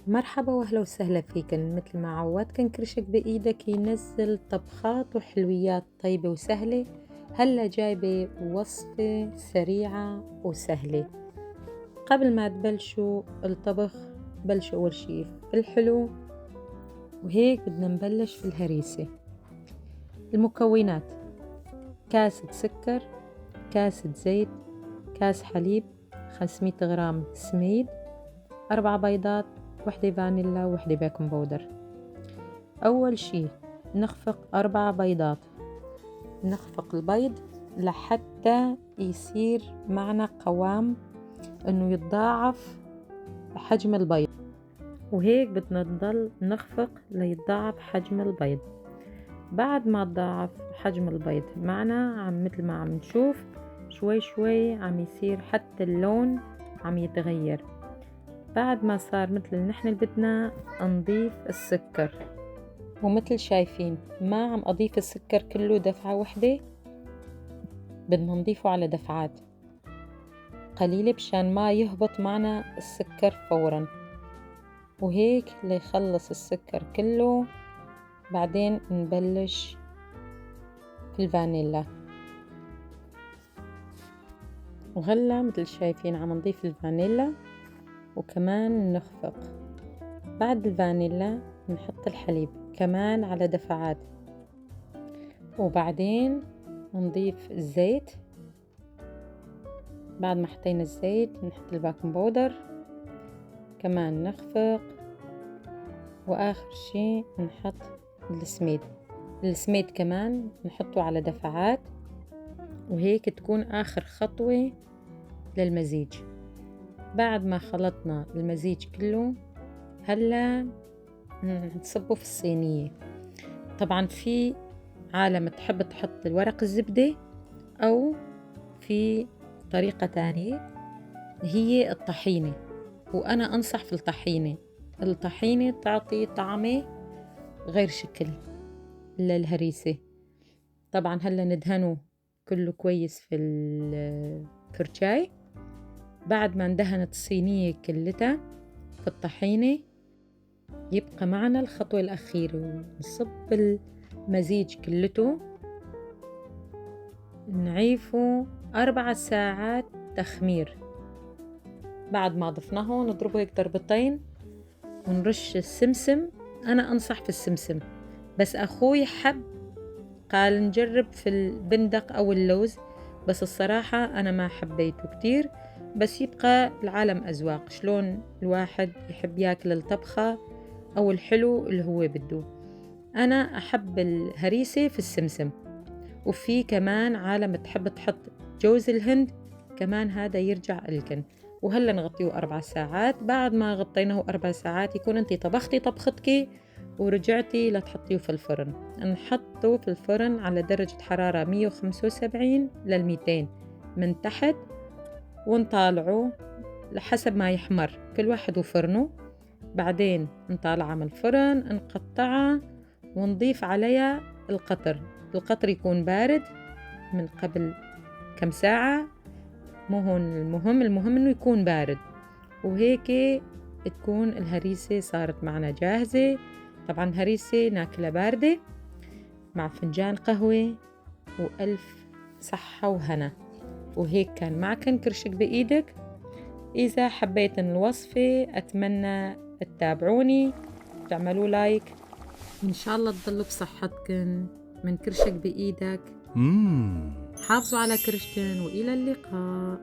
مرحبا واهلا وسهلا فيكن. مثل ما عودتكن كرشك بإيدك ينزل طبخات وحلويات طيبة وسهلة. هلا جايبة وصفة سريعة وسهلة. قبل ما تبلشوا الطبخ بلشوا أول شي في الحلو، وهيك بدنا نبلش في الهريسة. المكونات: كاسة سكر، كاسة زيت، كاس حليب، 500 غرام سميد، 4 بيضات، وحدة فانيلا وحدة بيكنج بودر. أول شي نخفق 4 بيضات. نخفق البيض لحتى يصير معنا قوام إنه يتضاعف حجم البيض، وهيك بدنا نضل نخفق ليتضاعف حجم البيض. بعد ما تضاعف حجم البيض معنا مثل ما عم نشوف شوي شوي عم يصير حتى اللون عم يتغير. بعد ما صار مثل نحن اللي بدنا نضيف السكر، ومثل شايفين ما عم أضيف السكر كله دفعة وحدة، بدنا نضيفه على دفعات قليلة بشان ما يهبط معنا السكر فورا. وهيك ليخلص السكر كله. بعدين نبلش في الفانيلا، وهلا مثل شايفين عم نضيف الفانيلا وكمان نخفق. بعد الفانيلا نحط الحليب كمان على دفعات، وبعدين نضيف الزيت. بعد ما حطينا الزيت نحط البيكنج باودر كمان نخفق، واخر شي نحط السميد كمان نحطه على دفعات، وهيك تكون اخر خطوة للمزيج. بعد ما خلطنا المزيج كله هلا نصبه في الصينية. طبعا في عالم تحب تحط ورق الزبدة، أو في طريقة تانية هي الطحينة، وأنا أنصح في الطحينة تعطي طعمة غير شكل للهريسة. طبعا هلا ندهنه كله كويس في الفرشاي. بعد ما اندهنت الصينية كلتها في الطحينة يبقى معنا الخطوة الأخيرة، ونصب المزيج كلته نعيفه 4 ساعات تخمير. بعد ما ضفناه نضربه هيك ضربتين ونرش السمسم. أنا أنصح في السمسم، بس أخوي حب قال نجرب في البندق أو اللوز، بس الصراحة أنا ما حبيته كتير. بس يبقى العالم أذواق، شلون الواحد يحب ياكل الطبخة أو الحلو اللي هو بده. أنا أحب الهريسة في السمسم. وفي كمان عالم تحب تحط جوز الهند كمان، هذا يرجع إلكن. وهلا نغطيه 4 ساعات. بعد ما غطيناه 4 ساعات يكون انتي طبختي طبختك ورجعتي لتحطيه في الفرن. نحطه في الفرن على درجة حرارة 175 لل200 من تحت، ونطالعه لحسب ما يحمر، كل واحد وفرنه. بعدين نطالعها من الفرن نقطعها ونضيف عليها القطر يكون بارد من قبل كم ساعة. مو هون المهم إنه يكون بارد. وهيك تكون الهريسة صارت معنا جاهزة. طبعا هريسة ناكلها باردة مع فنجان قهوة وألف صحة وهنا. وهيك كان معكن كرشك بإيدك. إذا حبيتن الوصفة أتمنى تتابعوني، تعملوا لايك. إن شاء الله تضلوا بصحتكن. من كرشك بإيدك. حافظوا على كرشكن، وإلى اللقاء.